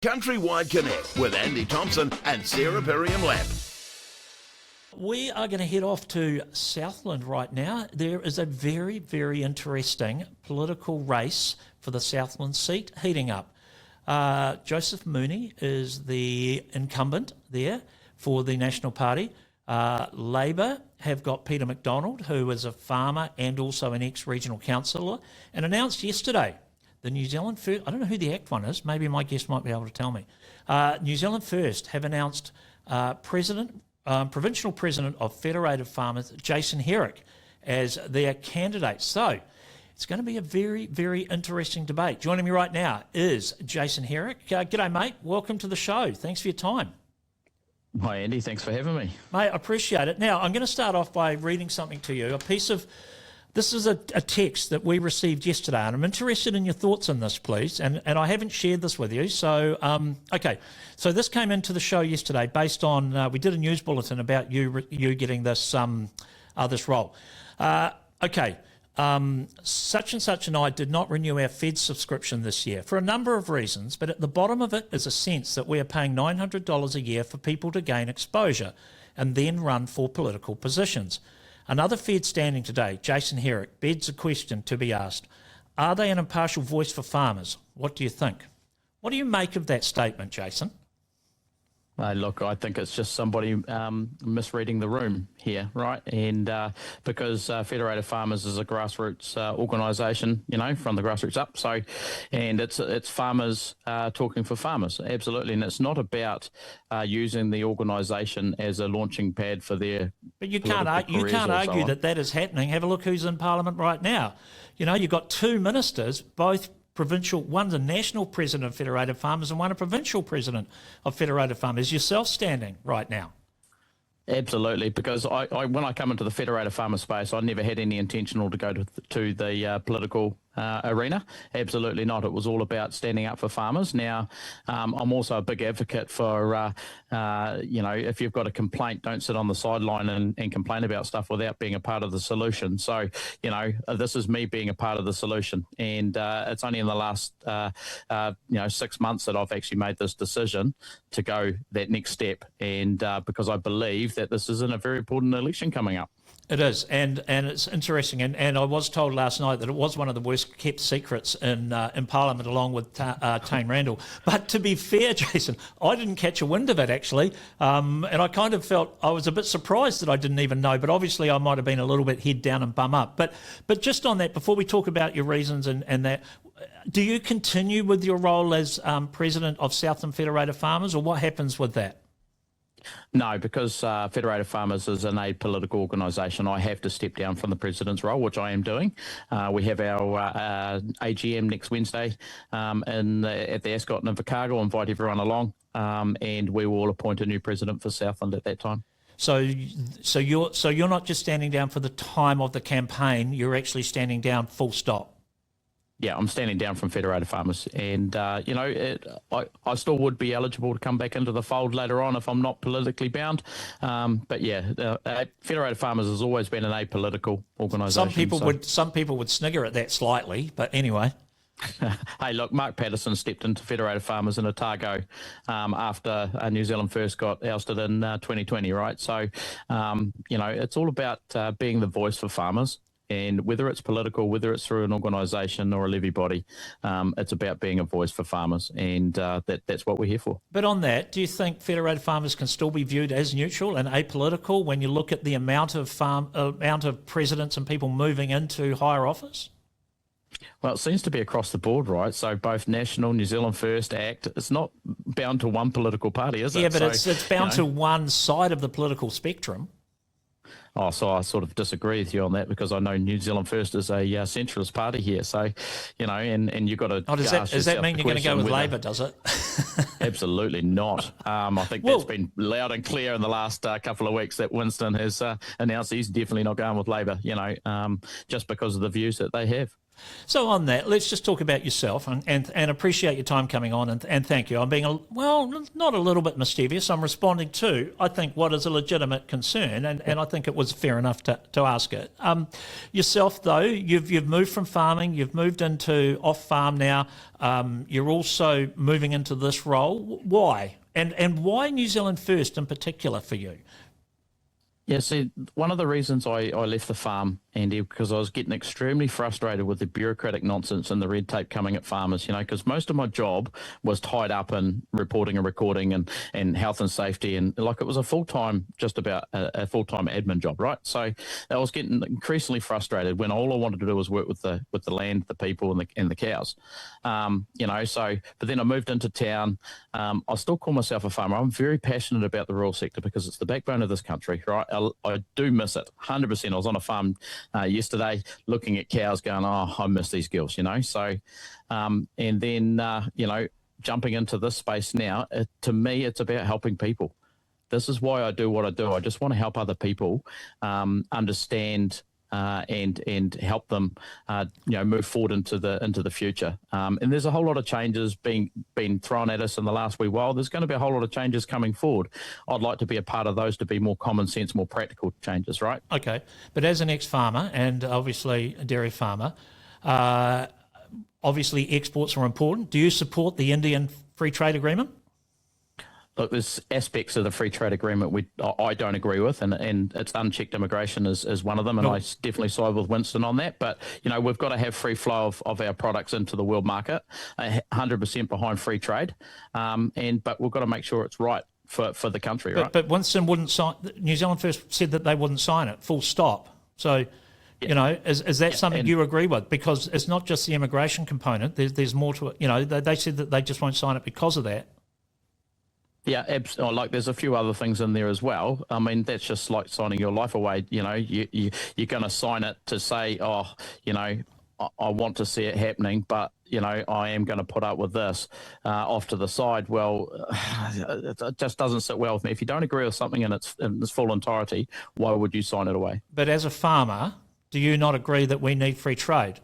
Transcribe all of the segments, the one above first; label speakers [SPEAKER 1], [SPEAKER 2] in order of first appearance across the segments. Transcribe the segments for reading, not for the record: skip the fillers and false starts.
[SPEAKER 1] CountryWide Connect with Andy Thompson and Sarah Perriam-Lampp.
[SPEAKER 2] We are going to head off to Southland right now. There is a very, very interesting political race for the Southland seat heating up. Joseph Mooney is the incumbent there for the National Party. Labor have got Peter McDonald, who is a farmer and also an ex-regional councillor, and announced yesterday the New Zealand First, I don't know who the ACT one is, maybe my guest might be able to tell me. New Zealand First have announced provincial president of Federated Farmers, Jason Herrick, as their candidate. So it's going to be a very, very interesting debate. Joining me right now is Jason Herrick. G'day, mate. Welcome to the show. Thanks for your time.
[SPEAKER 3] Hi, Andy. Thanks for having me.
[SPEAKER 2] Mate, I appreciate it. Now, I'm going to start off by reading something to you, this is a text that we received yesterday, and I'm interested in your thoughts on this, please. And I haven't shared this with you. So, okay. So this came into the show yesterday based on, we did a news bulletin about you getting this role. Such and such and I did not renew our Fed subscription this year for a number of reasons, but at the bottom of it is a sense that we are paying $900 a year for people to gain exposure and then run for political positions. Another Fed standing today, Jason Herrick, begs a question to be asked. Are they an impartial voice for farmers? What do you think? What do you make of that statement, Jason?
[SPEAKER 3] Look, I think it's just somebody misreading the room here, right? And because Federated Farmers is a grassroots organisation, from the grassroots up. So, and it's farmers talking for farmers, absolutely. And it's not about using the organisation as a launching pad for their. But
[SPEAKER 2] you can't argue that is happening. Have a look who's in Parliament right now. You've got two ministers, both provincial, one's a national president of Federated Farmers and one a provincial president of Federated Farmers. Yourself standing right now.
[SPEAKER 3] Absolutely, because I when I come into the Federated Farmer space, I never had any intention to go to the political arena. Absolutely not. It was all about standing up for farmers. Now, I'm also a big advocate for, if you've got a complaint, don't sit on the sideline and complain about stuff without being a part of the solution. So, this is me being a part of the solution. And it's only in the last, 6 months that I've actually made this decision to go that next step. And because I believe that this is in a very important election coming up.
[SPEAKER 2] It is, and it's interesting, and I was told last night that it was one of the worst kept secrets in Parliament, along with Tane Randall. But to be fair, Jason, I didn't catch a wind of it actually, and I kind of felt I was a bit surprised that I didn't even know. But obviously, I might have been a little bit head down and bum up. But just on that, before we talk about your reasons and that, do you continue with your role as president of Southland Federated Farmers, or what happens with that?
[SPEAKER 3] No, because Federated Farmers is an apolitical organisation, I have to step down from the president's role, which I am doing. We have our AGM next Wednesday at the Ascot in Invercargill. Invite everyone along, and we will appoint a new president for Southland at that time.
[SPEAKER 2] So you're not just standing down for the time of the campaign; you're actually standing down full stop.
[SPEAKER 3] Yeah, I'm standing down from Federated Farmers, and I still would be eligible to come back into the fold later on if I'm not politically bound. But yeah, Federated Farmers has always been an apolitical organisation.
[SPEAKER 2] Some people would snigger at that slightly, but anyway.
[SPEAKER 3] Hey, look, Mark Patterson stepped into Federated Farmers in Otago after New Zealand First got ousted in 2020, right? So, it's all about being the voice for farmers. And whether it's political, whether it's through an organisation or a levy body, it's about being a voice for farmers, and that's what we're here for.
[SPEAKER 2] But on that, do you think Federated Farmers can still be viewed as neutral and apolitical when you look at the amount of presidents and people moving into higher office?
[SPEAKER 3] Well, it seems to be across the board, right? So both National, New Zealand First, ACT, it's not bound to one political party, is it?
[SPEAKER 2] Yeah, but it's bound to one side of the political spectrum.
[SPEAKER 3] Oh, so I sort of disagree with you on that, because I know New Zealand First is a centralist party here. So, and you've got to.
[SPEAKER 2] Oh, does that mean you're going to go with Labor? Does it?
[SPEAKER 3] Absolutely not. I think that's been loud and clear in the last couple of weeks that Winston has announced he's definitely not going with Labor. Just because of the views that they have.
[SPEAKER 2] So on that, let's just talk about yourself and appreciate your time coming on and thank you. I'm being, not a little bit mischievous. I'm responding to, I think, what is a legitimate concern, and I think it was fair enough to ask it. Yourself, though, you've moved from farming, you've moved into off-farm now. You're also moving into this role. Why? And why New Zealand First in particular for you?
[SPEAKER 3] Yeah, see, one of the reasons I left the farm, Andy, because I was getting extremely frustrated with the bureaucratic nonsense and the red tape coming at farmers, because most of my job was tied up in reporting and recording and health and safety, and like it was a full-time, just about a full-time admin job, right? So I was getting increasingly frustrated when all I wanted to do was work with the land, the people, and the cows, but then I moved into town. I still call myself a farmer. I'm very passionate about the rural sector because it's the backbone of this country, right? I do miss it 100%. I was on a farm yesterday looking at cows going, oh, I miss these girls, So, and then, jumping into this space now, to me, it's about helping people. This is why I do what I do. I just want to help other people understand and help them, move forward into the future. And there's a whole lot of changes being thrown at us in the last wee while. There's going to be a whole lot of changes coming forward. I'd like to be a part of those, to be more common sense, more practical changes, right?
[SPEAKER 2] Okay, but as an ex-farmer and obviously a dairy farmer, obviously exports are important. Do you support the Indian Free Trade Agreement?
[SPEAKER 3] Look, there's aspects of the free trade agreement I don't agree with, and it's unchecked immigration is one of them, and I definitely side with Winston on that. But, we've got to have free flow of our products into the world market, 100% behind free trade, but we've got to make sure it's right for the country, right?
[SPEAKER 2] But Winston wouldn't sign, New Zealand First said that they wouldn't sign it, full stop. So, is that something you agree with? Because it's not just the immigration component, there's more to it. They said that they just won't sign it because of that.
[SPEAKER 3] Yeah, like there's a few other things in there as well. I mean, that's just like signing your life away. You're going to sign it to say, I want to see it happening, but, I am going to put up with this off to the side. Well, it just doesn't sit well with me. If you don't agree with something in its full entirety, why would you sign it away?
[SPEAKER 2] But as a farmer, do you not agree that we need free trade?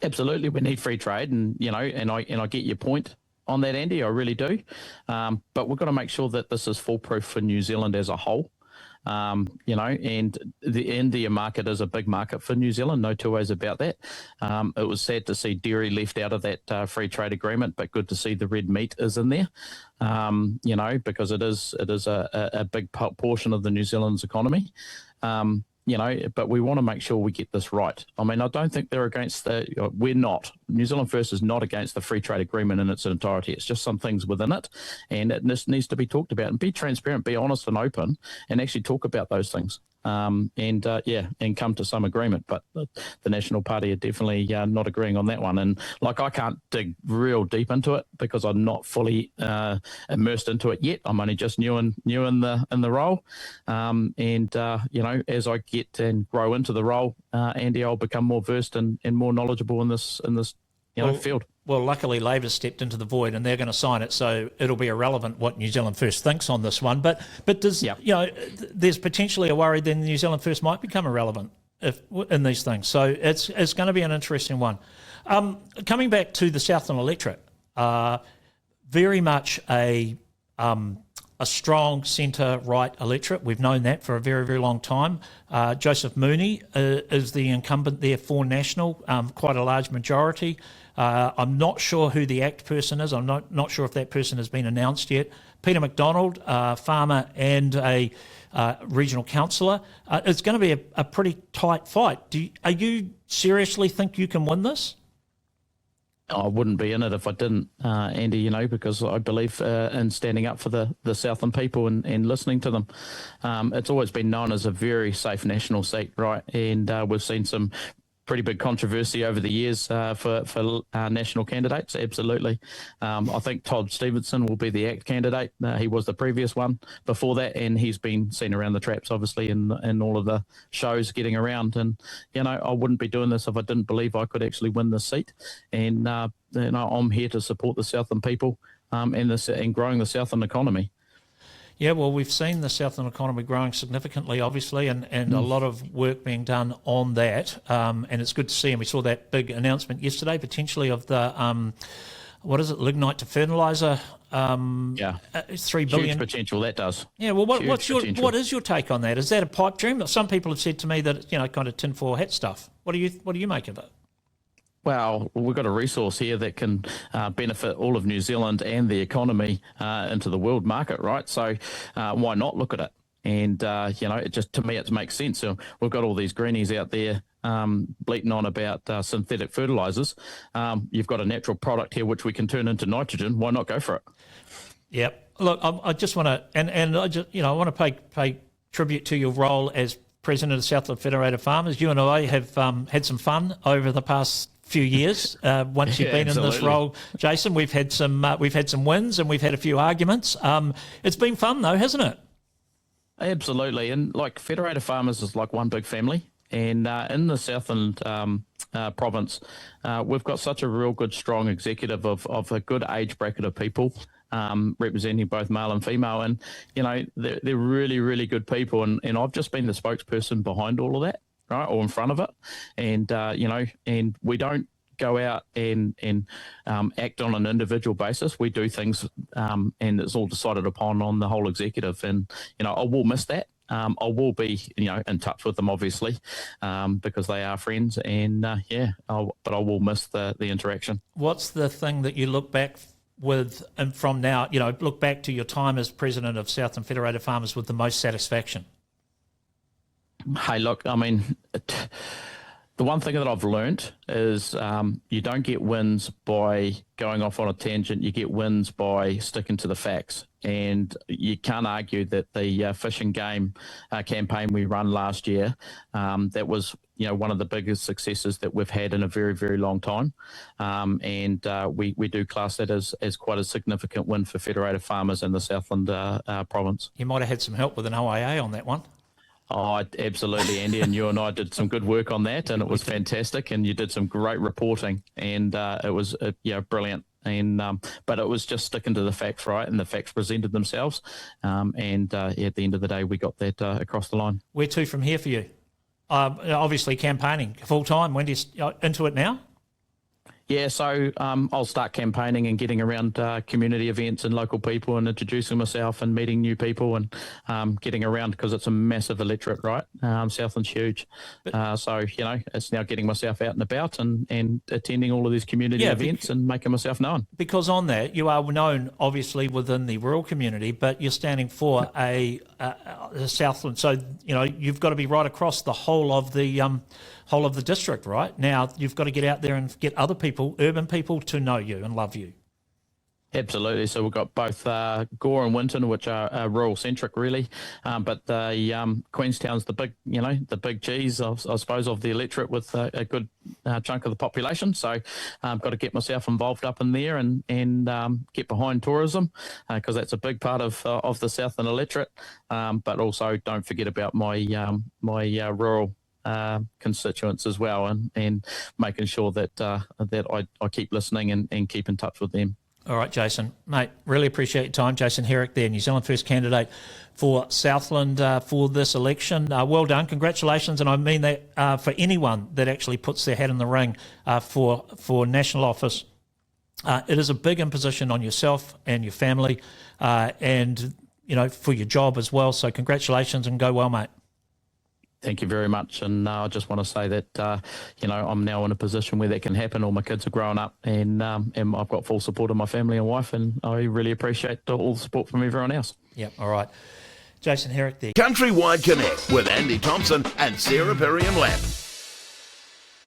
[SPEAKER 3] Absolutely, we need free trade, and I get your point on that, Andy, I really do. But we've got to make sure that this is foolproof for New Zealand as a whole. And the India market is a big market for New Zealand, no two ways about that. It was sad to see dairy left out of that free trade agreement, but good to see the red meat is in there, because it is a big portion of the New Zealand's economy. But we want to make sure we get this right. I mean, I don't think they're against we're not. New Zealand First is not against the free trade agreement in its entirety. It's just some things within it, and it needs to be talked about, and be transparent, be honest and open, and actually talk about those things. And come to some agreement. But the National Party are definitely not agreeing on that one. And I can't dig real deep into it because I'm not fully immersed into it yet. I'm only just new in the role. As I get and grow into the role, Andy, I'll become more versed and more knowledgeable in this field.
[SPEAKER 2] Well, luckily Labor stepped into the void and they're going to sign it, so it'll be irrelevant what New Zealand First thinks on this one. But does there's potentially a worry then New Zealand First might become irrelevant in these things. So it's going to be an interesting one. Coming back to the Southland electorate, very much a strong centre-right electorate. We've known that for a very, very long time. Joseph Mooney is the incumbent there for National, quite a large majority. I'm not sure who the ACT person is. I'm not sure if that person has been announced yet. Peter McDonald, farmer and a regional councillor. It's going to be a pretty tight fight. Are you seriously think you can win this?
[SPEAKER 3] I wouldn't be in it if I didn't, Andy, because I believe in standing up for the Southland people and listening to them. It's always been known as a very safe national seat, right? And we've seen some pretty big controversy over the years for national candidates, absolutely. I think Todd Stevenson will be the ACT candidate. He was the previous one before that, and he's been seen around the traps, obviously, in all of the shows getting around. And, I wouldn't be doing this if I didn't believe I could actually win this seat. And, I'm here to support the Southland people and growing the Southland economy.
[SPEAKER 2] Yeah, well, we've seen the Southland economy growing significantly, obviously, and a lot of work being done on that. And it's good to see. And we saw that big announcement yesterday, potentially of the, lignite to fertiliser. $3 billion.
[SPEAKER 3] Huge potential that does.
[SPEAKER 2] Yeah, well, what is your take on that? Is that a pipe dream? Some people have said to me that it's, kind of tinfoil hat stuff. What do you make of it?
[SPEAKER 3] Well, we've got a resource here that can benefit all of New Zealand and the economy into the world market, right? So why not look at it? And, it just, to me, it makes sense. So we've got all these greenies out there bleating on about synthetic fertilisers. You've got a natural product here which we can turn into nitrogen. Why not go for it?
[SPEAKER 2] Yep. Look, I just want to, and I just, I want to pay tribute to your role as president of Southland Federated Farmers. You and I have had some fun over the past few years. Once you've been in this role, Jason, we've had some wins and we've had a few arguments. It's been fun though, hasn't it?
[SPEAKER 3] Absolutely, and like Federated Farmers is like one big family. And in the Southland province, we've got such a real good, strong executive of a good age bracket of people, representing both male and female. And, they're really, really good people. And I've just been the spokesperson behind all of that, right, or in front of it. And, and we don't go out and act on an individual basis. We do things and it's all decided upon on the whole executive. And, I will miss that. I will be, in touch with them, obviously, because they are friends. And, but I will miss the interaction. What's
[SPEAKER 2] the thing that you look back with, and from now, look back to your time as president of Southland Federated Farmers with the most satisfaction?
[SPEAKER 3] Hey, look, I mean, the one thing that I've learnt is you don't get wins by going off on a tangent. You get wins by sticking to the facts. And you can't argue that the Fish and Game campaign we run last year, that was one of the biggest successes that we've had in a very, very long time. And we do class that as quite a significant win for Federated Farmers in the Southland province.
[SPEAKER 2] You might have had some help with an OIA on that one.
[SPEAKER 3] Oh, absolutely, Andy, and you and I did some good work on that, and it was fantastic, and you did some great reporting, and it was brilliant. And but it was just sticking to the facts, right? And the facts presented themselves, and at the end of the day, we got that across the line.
[SPEAKER 2] Where to from here for you? Obviously, campaigning full time. When do you into it now?
[SPEAKER 3] Yeah, so I'll start campaigning and getting around community events and local people and introducing myself and meeting new people and getting around because it's a massive electorate, right? Southland's huge. So, it's now getting myself out and about and attending all of these community events and making myself known. Because
[SPEAKER 2] on that, you are known, obviously, within the rural community, but you're standing for a Southland. So, you've got to be right across the whole of the district, right? Now, you've got to get out there and get other people, urban people, to know you and love you.
[SPEAKER 3] Absolutely. So we've got both Gore and Winton, which are rural centric, really, but Queenstown's the big, the big cheese, I suppose, of the electorate with a good chunk of the population. So I've got to get myself involved up in there and get behind tourism because that's a big part of the Southland electorate. But also don't forget about my rural constituents as well, and making sure that I keep listening and keep in touch with them. All right, Jason, mate, really appreciate your time. Jason Herrick there, New Zealand First Candidate for Southland for this election. Well done, congratulations, and I mean that for anyone that actually puts their hat in the ring for national office. It is a big imposition on yourself and your family and, for your job as well. So congratulations and go well, mate. Thank you very much. And I just want to say that, I'm now in a position where that can happen. All my kids are growing up and I've got full support of my family and wife, and I really appreciate all the support from everyone else. Yep. All right. Jason Herrick there.
[SPEAKER 1] CountryWide Connect with Andy Thompson and Sarah Perriam-Lampp.